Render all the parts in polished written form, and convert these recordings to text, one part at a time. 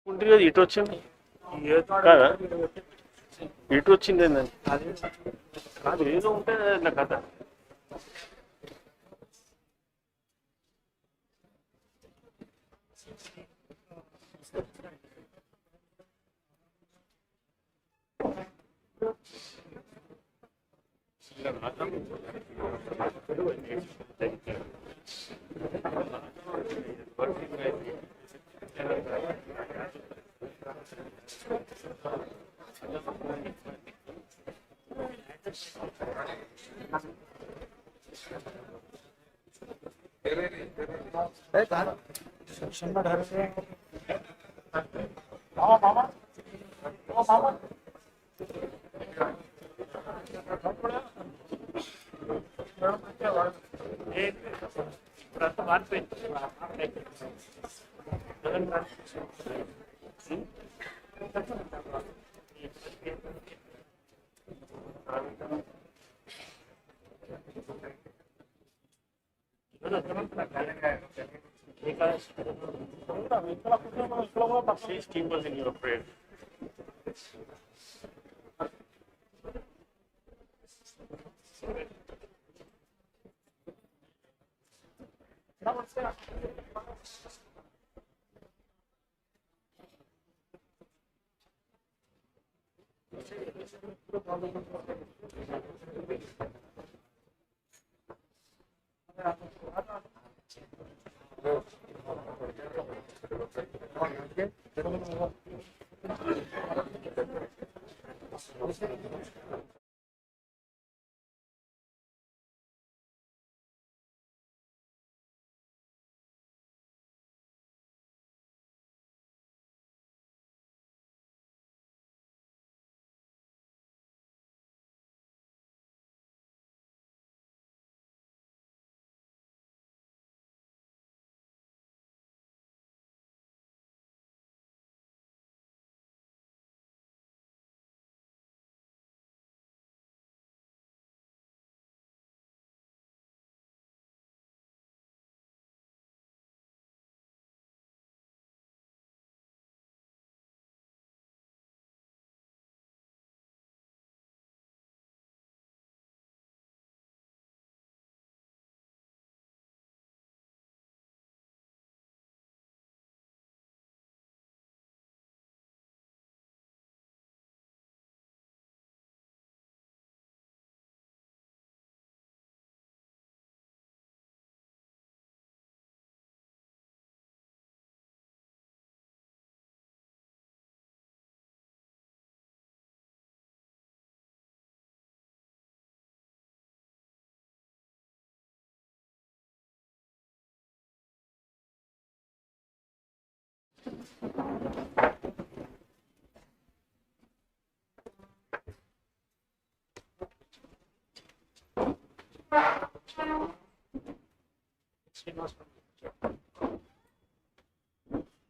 ఉంటుంది కదా ఇటు వచ్చింది కాదా ఇటు వచ్చింది ఏంటండి కాదు ఏదో ఉంటే నా కథ Team was in your prayer.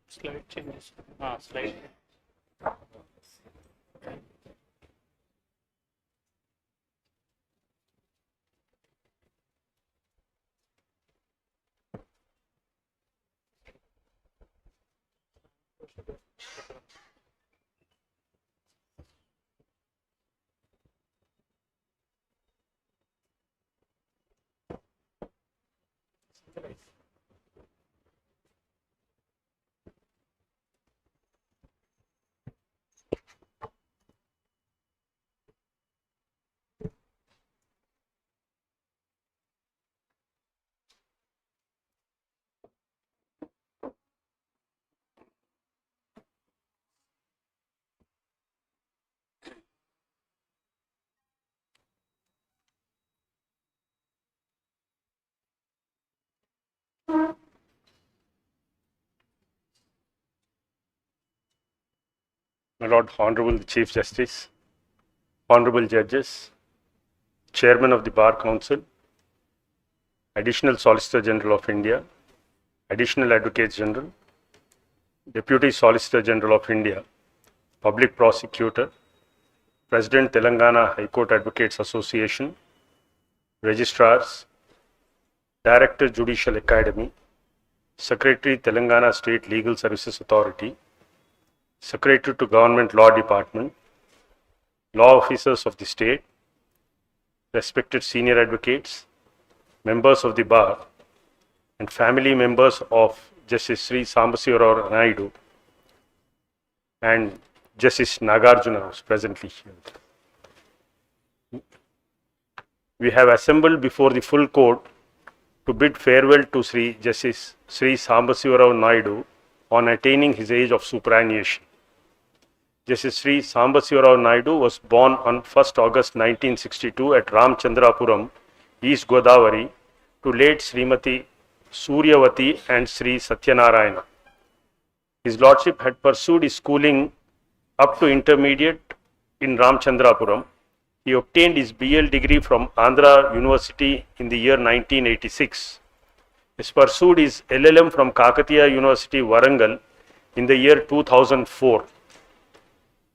Slide changes. Slide. My Lord Honourable the Chief Justice, Honourable Judges, Chairman of the Bar Council, Additional Solicitor General of India, Additional Advocate General, Deputy Solicitor General of India, Public Prosecutor, President Telangana High Court Advocates Association, Registrars, Director Judicial Academy, Secretary Telangana State Legal Services Authority, Secretary to Government Law Department, law officers of the state, respected senior advocates, members of the bar, and family members of Justice Sri Sambasivarao Naidu and Justice Nagarjuna, who is presently here. We have assembled before the full court to bid farewell to Justice Sri Sambasivarao Naidu on attaining his age of superannuation. Justice Sri Sambasivarao Naidu was born on 1st August 1962 at Ramchandrapuram, East Godavari, to late Srimati Suryavati and Sri Satyanarayana. His Lordship had pursued his schooling up to intermediate in Ramchandrapuram. He obtained his BL degree from Andhra University in the year 1986. He pursued his LLM from Kakatiya University, Warangal in the year 2004.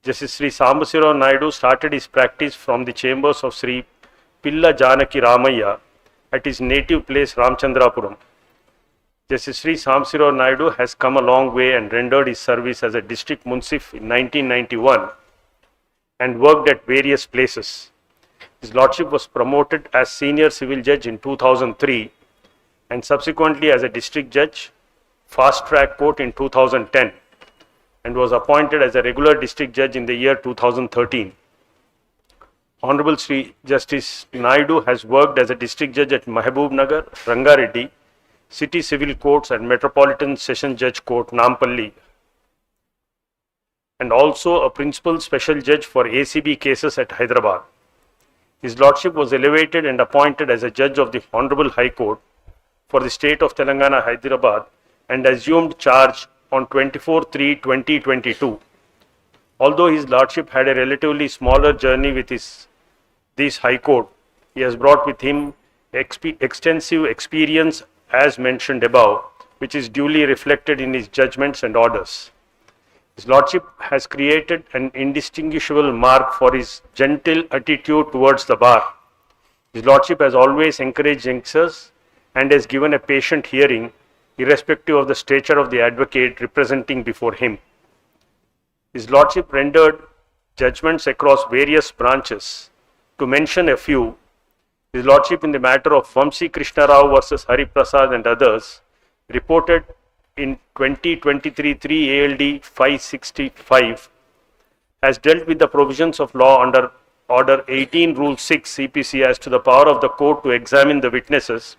Justice Sri Sambasivarao Naidu started his practice from the chambers of Sri Pilla Janaki Ramaya at his native place Ramchandrapuram. Justice Sri Sambasivarao Naidu has come a long way and rendered his service as a district munsif in 1991 and worked at various places. His Lordship was promoted as senior civil judge in 2003 and subsequently as a district judge, fast track court in 2010, and was appointed as a regular district judge in the year 2013. Honourable Sri Justice Naidu has worked as a district judge at Mahbub Nagar, Rangareddy, City Civil Courts and Metropolitan Session Judge Court, Nampalli, and also a principal special judge for ACB cases at Hyderabad. His Lordship was elevated and appointed as a judge of the Honourable High Court for the state of Telangana, Hyderabad, and assumed charge on 24/3/2022. Although his Lordship had a relatively smaller journey with this High Court, he has brought with him extensive experience as mentioned above, which is duly reflected in his judgments and orders. His Lordship has created an indistinguishable mark for his gentle attitude towards the bar. His Lordship has always encouraged youngsters and has given a patient hearing irrespective of the stature of the advocate representing before him. His Lordship rendered judgments across various branches. To mention a few, His Lordship in the matter of Vamsi Krishna Rao versus Hari Prasad and others, reported in 2023 3 ALD 565, has dealt with the provisions of law under Order 18 Rule 6 CPC as to the power of the court to examine the witnesses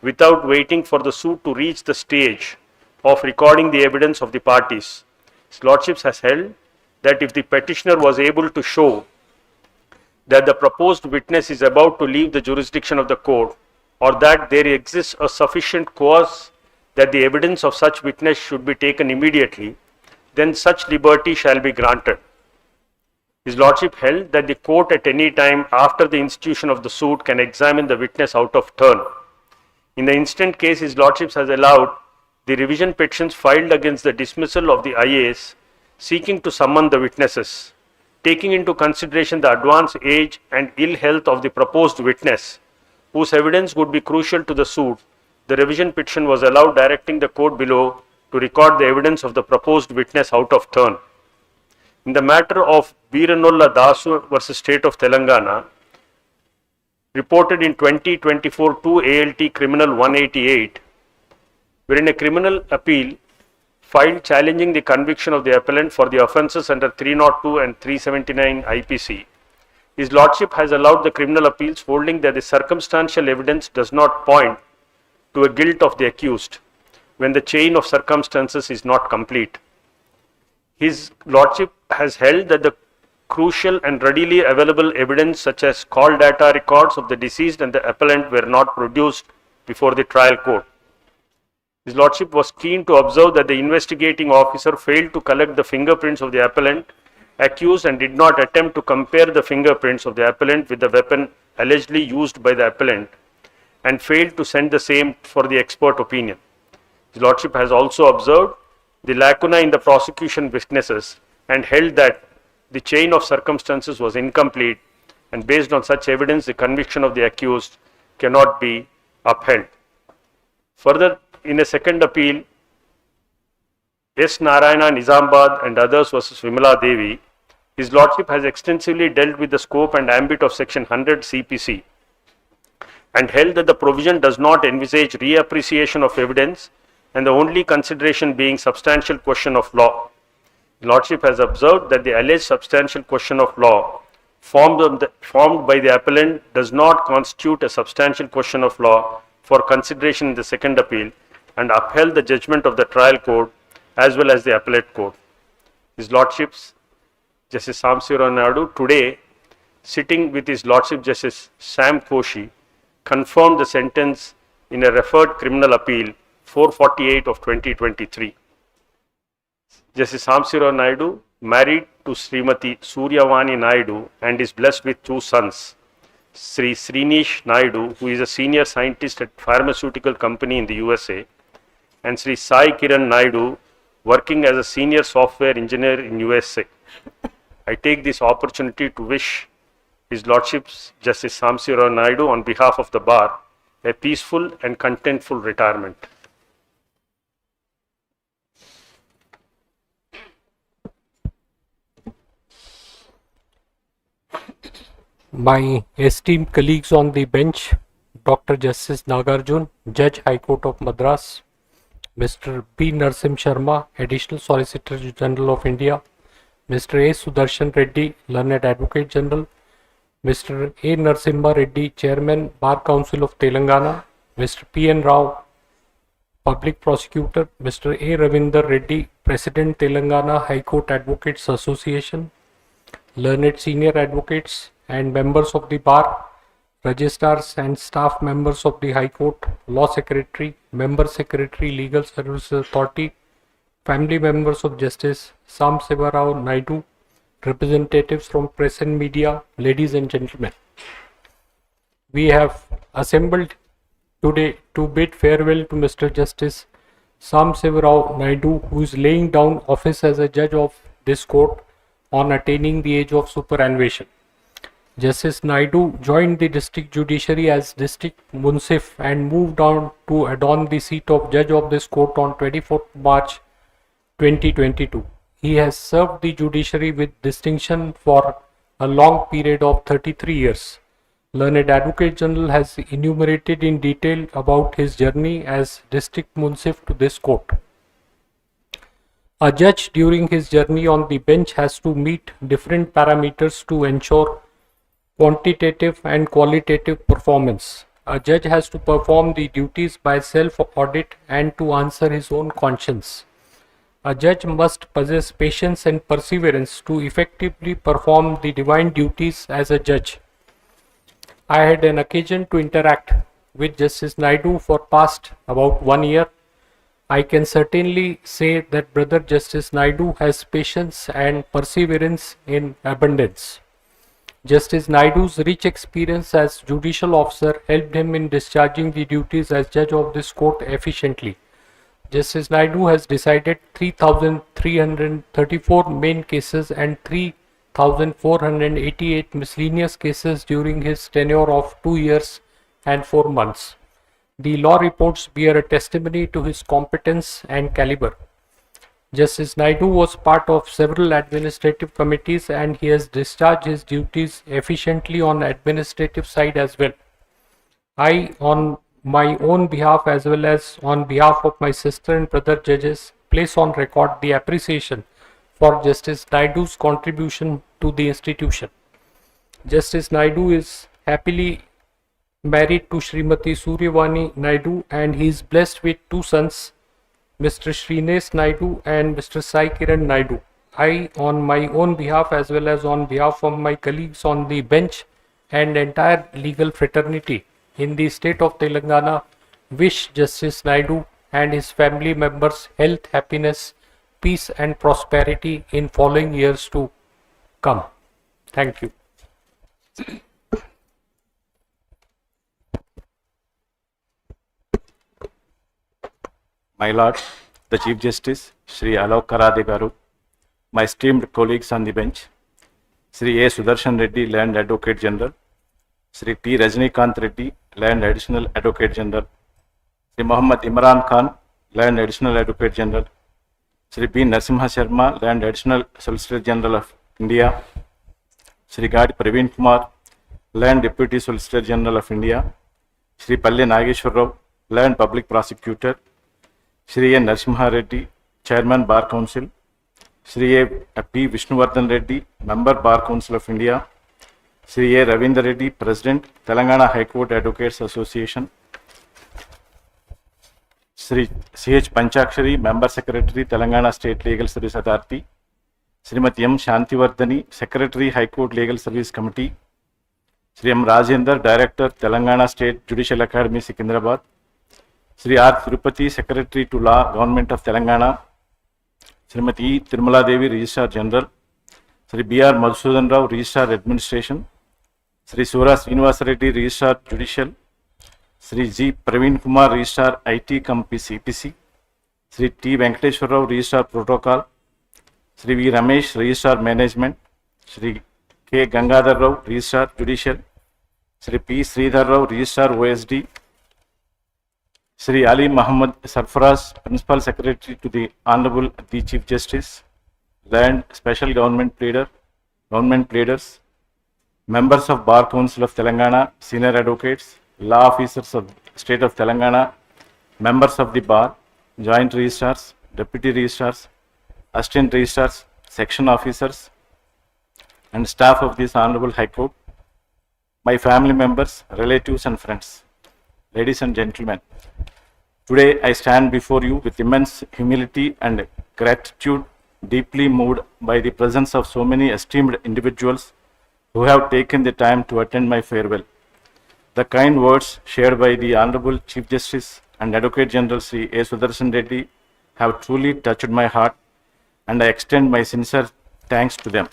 without waiting for the suit to reach the stage of recording the evidence of the parties. His Lordship has held that if the petitioner was able to show that the proposed witness is about to leave the jurisdiction of the court, or that there exists a sufficient cause that the evidence of such witness should be taken immediately, then such liberty shall be granted. His Lordship held that the court at any time after the institution of the suit can examine the witness out of turn. In the instant case, His Lordship has allowed the revision petitions filed against the dismissal of the IAS seeking to summon the witnesses. Taking into consideration the advanced age and ill health of the proposed witness, whose evidence would be crucial to the suit, the revision petition was allowed, directing the court below to record the evidence of the proposed witness out of turn. In the matter of Veeranolla Dasu versus State of Telangana, reported in 2024 2 ALT Criminal 188, wherein a criminal appeal filed challenging the conviction of the appellant for the offences under 302 and 379 IPC. His Lordship has allowed the criminal appeals, holding that the circumstantial evidence does not point to a guilt of the accused when the chain of circumstances is not complete. His Lordship has held that the crucial and readily available evidence such as call data records of the deceased and the appellant were not produced before the trial court. His Lordship was keen to observe that the investigating officer failed to collect the fingerprints of the appellant accused and did not attempt to compare the fingerprints of the appellant with the weapon allegedly used by the appellant, and failed to send the same for the expert opinion. His Lordship has also observed the lacuna in the prosecution witnesses and held that the chain of circumstances was incomplete, and based on such evidence the conviction of the accused cannot be upheld. Further, in a second appeal, S. Narayana Nizambad and others versus Vimala Devi, His Lordship has extensively dealt with the scope and ambit of Section 100 CPC and held that the provision does not envisage reappreciation of evidence and the only consideration being substantial question of law. His Lordship has observed that the alleged substantial question of law formed by the appellant does not constitute a substantial question of law for consideration in the second appeal and upheld the judgment of the trial court as well as the appellate court. His Lordship's Justice Sambasivarao Naidu today, sitting with His Lordship Justice Sam Koshi, confirmed the sentence in a referred criminal appeal 448 of 2023. Justice Sambasivarao Naidu, married to Srimati Suryavani Naidu and is blessed with two sons, Sri Srinesh Naidu, who is a senior scientist at pharmaceutical company in the USA, and Sri Sai Kiran Naidu, working as a senior software engineer in USA. I take this opportunity to wish His Lordship's Justice Sambasivarao Naidu on behalf of the bar a peaceful and contentful retirement. My esteemed colleagues on the bench, Dr. Justice Nagarjun, Judge High Court of Madras, Mr. P. Narsim Sharma, Additional Solicitor General of India, Mr. A. Sudarshan Reddy, Learned Advocate General, Mr. A. Narasimha Reddy, Chairman, Bar Council of Telangana, Mr. P. N. Rao, Public Prosecutor, Mr. A. Ravinder Reddy, President, Telangana High Court Advocates Association, Learned Senior Advocates, and members of the bar, registrars and staff members of the High Court, Law Secretary, Member Secretary, Legal Services Authority, family members of Justice Sambasivarao Naidu, representatives from press and media, ladies and gentlemen. We have assembled today to bid farewell to Mr. Justice Sambasivarao Naidu, who is laying down office as a judge of this court on attaining the age of superannuation. Justice Naidu joined the district judiciary as district munsif and moved on to adorn the seat of judge of this court on 24th March 2022. He has served the judiciary with distinction for a long period of 33 years. Learned Advocate General has enumerated in detail about his journey as district munsif to this court. A judge during his journey on the bench has to meet different parameters to ensure quantitative and qualitative performance. A judge has to perform the duties by self-audit and to answer his own conscience. A judge must possess patience and perseverance to effectively perform the divine duties as a judge. I had an occasion to interact with Justice Naidu for past about 1 year. I can certainly say that Brother Justice Naidu has patience and perseverance in abundance. Justice Naidu's rich experience as judicial officer helped him in discharging the duties as judge of this court efficiently. Justice Naidu has decided 3,334 main cases and 3,488 miscellaneous cases during his tenure of 2 years and 4 months. The law reports bear a testimony to his competence and caliber. Justice Naidu was part of several administrative committees and he has discharged his duties efficiently on the administrative side as well. I, on my own behalf as well as on behalf of my sister and brother judges, place on record the appreciation for Justice Naidu's contribution to the institution. Justice Naidu is happily married to Srimati Suryavani Naidu and he is blessed with 2 sons, Mr. Srinesh Naidu and Mr. Sai Kiran Naidu. I, on my own behalf as well as on behalf of my colleagues on the bench and entire legal fraternity in the state of Telangana, wish Justice Naidu and his family members health, happiness, peace and prosperity in following years to come. Thank you. My Lord, the Chief Justice, Shri Alok Karade Garu, my esteemed colleagues on the bench, Shri A. Sudarshan Reddy, Land Advocate General, Shri T. Rajnikant Reddy, Land Additional Advocate General, Shri Muhammad Imran Khan, Land Additional Advocate General, Shri P. Narasimha Sharma, Land Additional Solicitor General of India, Shri Gadi Praveen Kumar, Land Deputy Solicitor General of India, Shri Palle Nageshwar Rao, Land Public Prosecutor, Shri N. Narasimha Reddy, Chairman Bar Council, Shri A. P. Vishnuvardhan Reddy, Member Bar Council of India, Shri A. Ravindra Reddy, President, Telangana High Court Advocates Association, Shri C.H. Panchakshari, Member Secretary, Telangana State Legal Service Authority, Srimati M. Shantivardhani, Secretary, High Court Legal Service Committee, Shri M. Rajendra, Director, Telangana State Judicial Academy, Secunderabad, Shri R. Tirupati, Secretary to Law, Government of Telangana, Srimati E. Tirumala Devi, Registrar General, Shri B. R. Madhusudan Rao, Registrar Administration, Shri Sura Srinivasa Reddy, Registrar Judicial, Shri G. Praveen Kumar, Registrar IT cum CPC, Shri T. Venkateshwar Rao, Registrar Protocol, Shri V. Ramesh, Registrar Management, Shri K. Gangadhar Rao, Registrar Judicial, Shri P. Sridhar Rao, Registrar OSD, Shri Ali Muhammad Sarfaraz, Principal Secretary to the Honourable the Chief Justice, Land Special Government Pleaders, Members of Bar Council of Telangana, Senior Advocates, Law Officers of State of Telangana, Members of the Bar, Joint Registrars, Deputy Registrars, Assistant Registrars, Section Officers, and staff of this Honourable High Court, my family members, relatives and friends, ladies and gentlemen, today I stand before you with immense humility and gratitude, deeply moved by the presence of so many esteemed individuals who have taken the time to attend my farewell. The kind words shared by the Honourable Chief Justice and Advocate General Sri A. Sudarshan Reddy have truly touched my heart, and I extend my sincere thanks to them.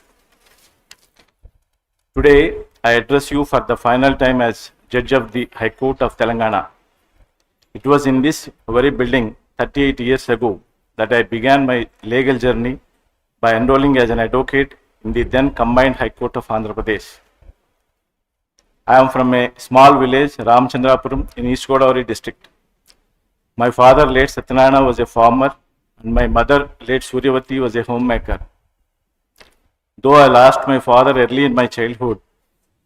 Today, I address you for the final time as Judge of the High Court of Telangana. It was in this very building 38 years ago that I began my legal journey by enrolling as an advocate in the then combined High Court of Andhra Pradesh. I am from a small village, Ramchandrapuram, in East Godavari district. My father, late Satyanarayana, was a farmer, and my mother, late Suryavati, was a homemaker. Though I lost my father early in my childhood,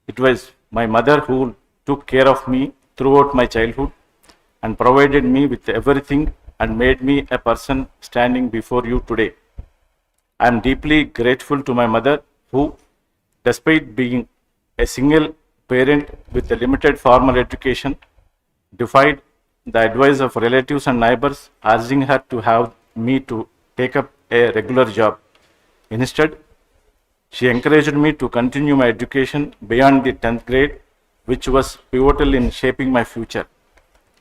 it was my mother who took care of me throughout my childhood and provided me with everything and made me a person standing before you today. I am deeply grateful to my mother who, despite being a single parent with a limited formal education, defied the advice of relatives and neighbors urging her to have me to take up a regular job. Instead, she encouraged me to continue my education beyond the 10th grade, which was pivotal in shaping my future.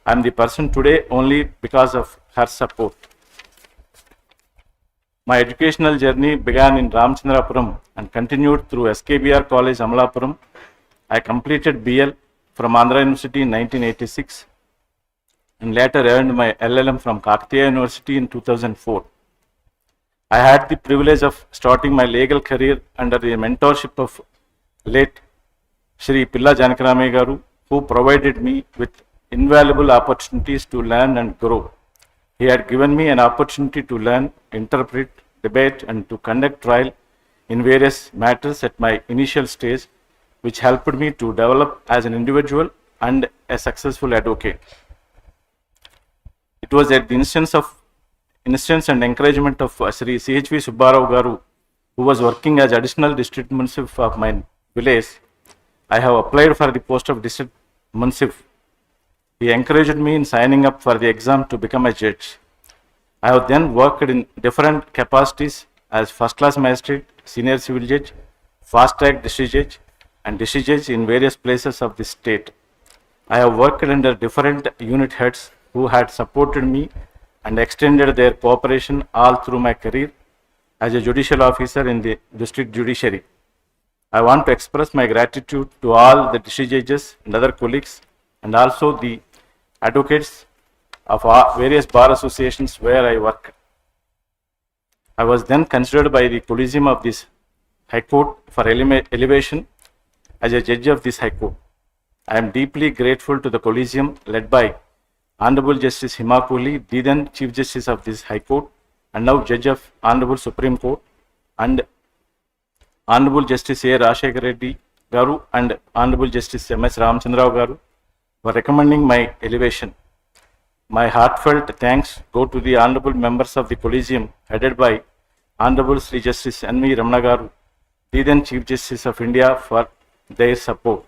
I am the person today only because of her support. My educational journey began in Ramchandrapuram and continued through SKBR College, Amalapuram. I completed BL from Andhra University in 1986 and later earned my LLM from Kakatiya University in 2004. I had the privilege of starting my legal career under the mentorship of late Shri Pilla Janakramaya Garu, who provided me with invaluable opportunities to learn and grow. He had given me an opportunity to learn, interpret, debate, and to conduct trial in various matters at my initial stage, which helped me to develop as an individual and a successful advocate. It was at the instance and encouragement of Sri C.H.V. Subbarao Garu, who was working as additional district munsif of my village. I have applied for the post of district munsif. He encouraged me in signing up for the exam to become a judge. I have then worked in different capacities as first class magistrate, senior civil judge, fast track district judge, and district judge in various places of the state. I have worked under different unit heads who had supported me and extended their cooperation all through my career as a judicial officer in the district judiciary. I want to express my gratitude to all the district judges and other colleagues and also the advocates of various bar associations where I work. I was then considered by the Collegium of this High Court for elevation as a judge of this High Court. I am deeply grateful to the Collegium led by Honourable Justice Himakuli, the then Chief Justice of this High Court, and now Judge of Honourable Supreme Court, and Honourable Justice A. Rashekar Reddy Garu and Honourable Justice M.S. Ramchandrao Garu for recommending my elevation. My heartfelt thanks go to the Honourable members of the Collegium headed by Honourable Sri Justice N.V. Ramana Garu, the then Chief Justice of India, for their support.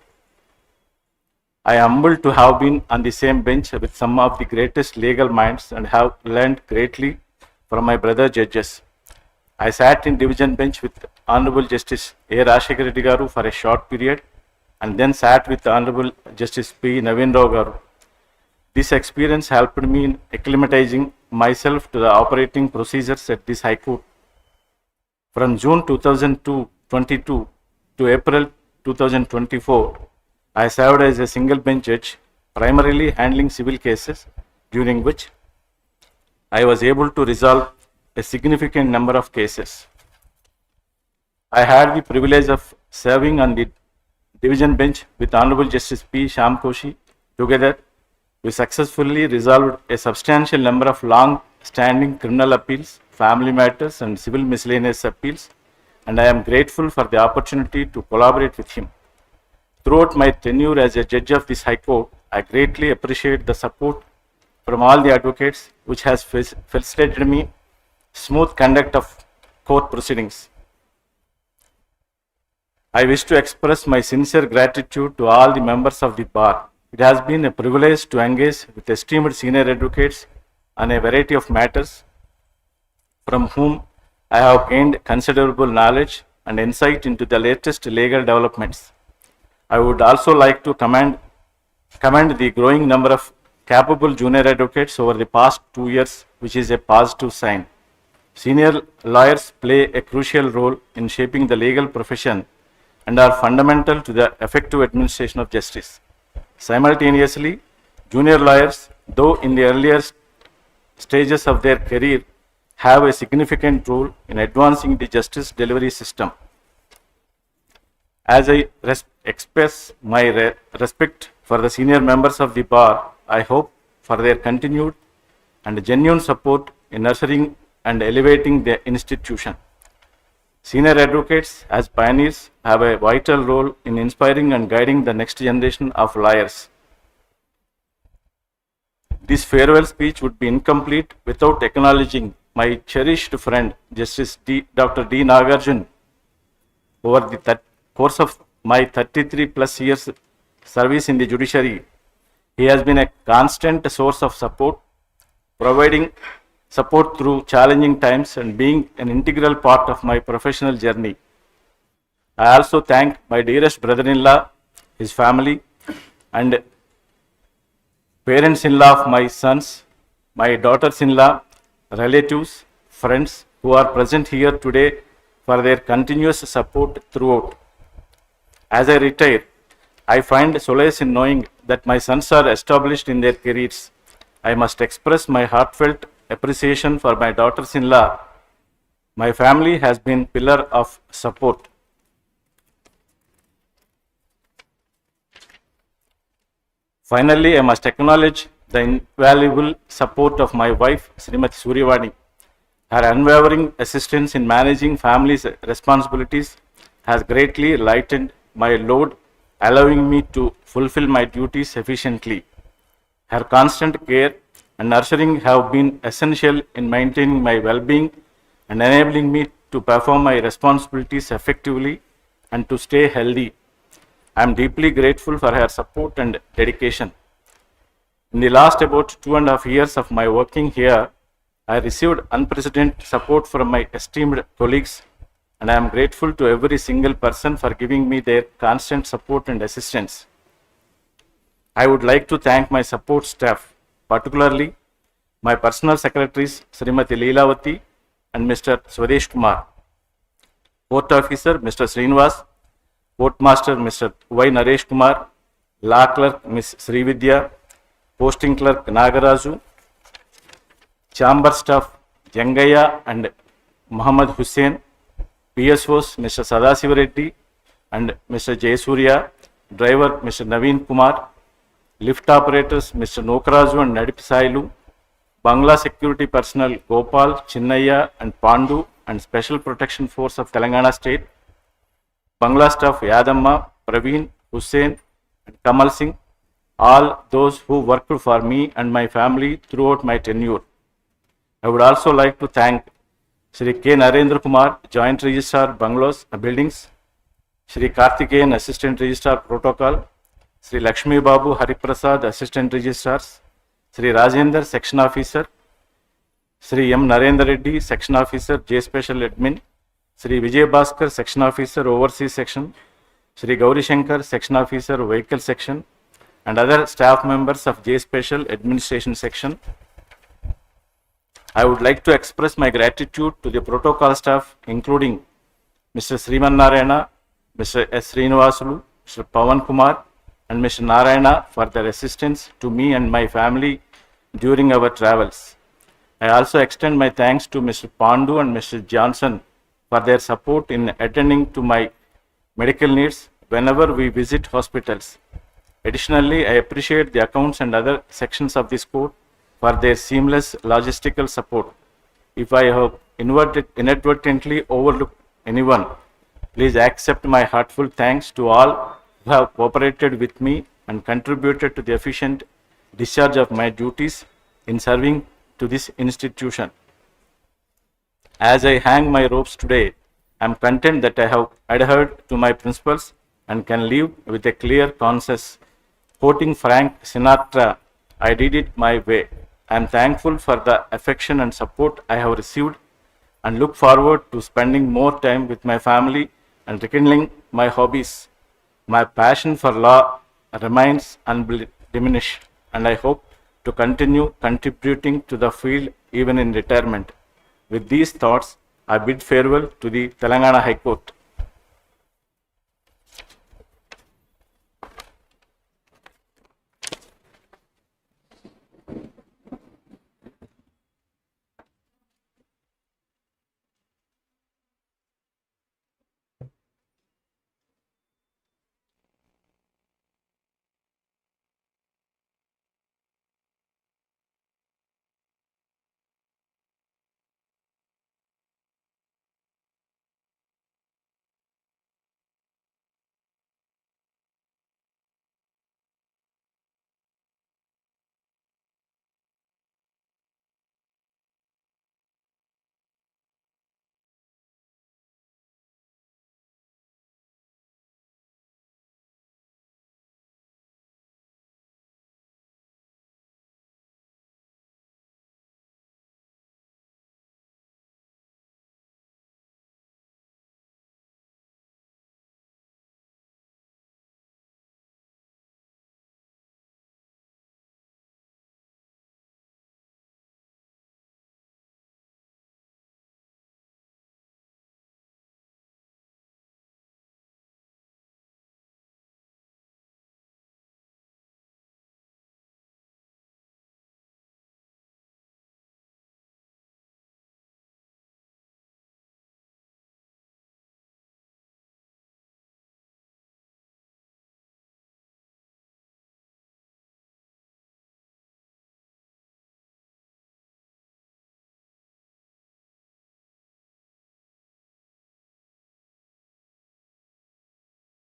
I am humbled to have been on the same bench with some of the greatest legal minds and have learned greatly from my brother judges. I sat in division bench with Honourable Justice A. Rashekar Reddy Garu for a short period and then sat with Honourable Justice P. Naveen Rao Garu. This experience helped me in acclimatizing myself to the operating procedures at this High Court. From June 2022 to April 2024, I served as a single bench judge, primarily handling civil cases, during which I was able to resolve a significant number of cases. I had the privilege of serving on the division bench with Honourable Justice P. Shamkoshi. Together, we successfully resolved a substantial number of long-standing criminal appeals, family matters, and civil miscellaneous appeals, and I am grateful for the opportunity to collaborate with him. Throughout my tenure as a judge of this High Court, I greatly appreciate the support from all the advocates, which has facilitated me smooth conduct of court proceedings. I wish to express my sincere gratitude to all the members of the bar. It has been a privilege to engage with esteemed senior advocates on a variety of matters, from whom I have gained considerable knowledge and insight into the latest legal developments. I would also like to commend the growing number of capable junior advocates over the past 2 years, which is a positive sign. Senior lawyers play a crucial role in shaping the legal profession and are fundamental to the effective administration of justice. Simultaneously, junior lawyers, though in the earlier stages of their career, have a significant role in advancing the justice delivery system. As I express my respect for the senior members of the bar, I hope for their continued and genuine support in nurturing and elevating the institution. Senior advocates, as pioneers, have a vital role in inspiring and guiding the next generation of lawyers. This farewell speech would be incomplete without acknowledging my cherished friend, Justice Dr. D. Nagarjun. Over the course of my 33 plus years service in the judiciary, he has been a constant source of support, providing support through challenging times and being an integral part of my professional journey. I also thank my dearest brother-in-law, his family, and parents-in-law of my sons, my daughters-in-law, relatives, friends who are present here today for their continuous support throughout. As I retire, I find solace in knowing that my sons are established in their careers. I must express my heartfelt appreciation for my daughters-in-law. My family has been a pillar of support. Finally, I must acknowledge the invaluable support of my wife, Srimati Suryavani. Her unwavering assistance in managing family's responsibilities has greatly lightened my load, allowing me to fulfill my duties efficiently. Her constant care and nurturing have been essential in maintaining my well-being and enabling me to perform my responsibilities effectively and to stay healthy. I am deeply grateful for her support and dedication. In the last about 2.5 years of my working here, I received unprecedented support from my esteemed colleagues, and I am grateful to every single person for giving me their constant support and assistance. I would like to thank my support staff, particularly my personal secretaries, Srimati Leelavati and Mr. Swadesh Kumar, Court Officer, Mr. Srinivas, Court Master, Mr. Y. Naresh Kumar, Law Clerk, Ms. Srividya, Posting Clerk, Nagaraju, Chamber Staff, Jangaya and Muhammad Hussain, PSOs, Mr. Sambasivarao Naidu and Mr. Jayasurya, Driver, Mr. Naveen Kumar, Lift Operators, Mr. Nokaraju and Nadip Sailu, Bangla security personnel Gopal, Chinnaya and Pandu and Special Protection Force of Telangana State, Bangla staff Yadamma, Praveen, Hussain and Kamal Singh, all those who worked for me and my family throughout my tenure. I would also like to thank Shri K. Narendra Kumar, Joint Registrar, Bungalows, Buildings, Shri Karthikeyan, Assistant Registrar, Protocol, Shri Lakshmi Babu Hariprasad, Assistant Registrars, Shri Rajendra, Section Officer, Shri M. Narendra Reddy, Section Officer, J Special Admin, Shri Vijay Bhaskar, Section Officer, Overseas Section, Shri Gauri Shankar, Section Officer, Vehicle Section, and other staff members of J Special Administration Section. I would like to express my gratitude to the protocol staff, including Mr. Sriman Narayana, Mr. S. Srinivasulu, Mr. Pawan Kumar, and Mr. Narayana for their assistance to me and my family during our travels. I also extend my thanks to Mr. Pandu and Mr. Johnson for their support in attending to my medical needs whenever we visit hospitals. Additionally, I appreciate the accounts and other sections of this court for their seamless logistical support. If I have inadvertently overlooked anyone, please accept my heartfelt thanks to all who have cooperated with me and contributed to the efficient discharge of my duties in serving to this institution. As I hang my robes today, I am content that I have adhered to my principles and can live with a clear conscience. Quoting Frank Sinatra, I did it my way. I am thankful for the affection and support I have received and look forward to spending more time with my family and rekindling my hobbies. My passion for law remains undiminished, and I hope to continue contributing to the field even in retirement. With these thoughts, I bid farewell to the Telangana High Court.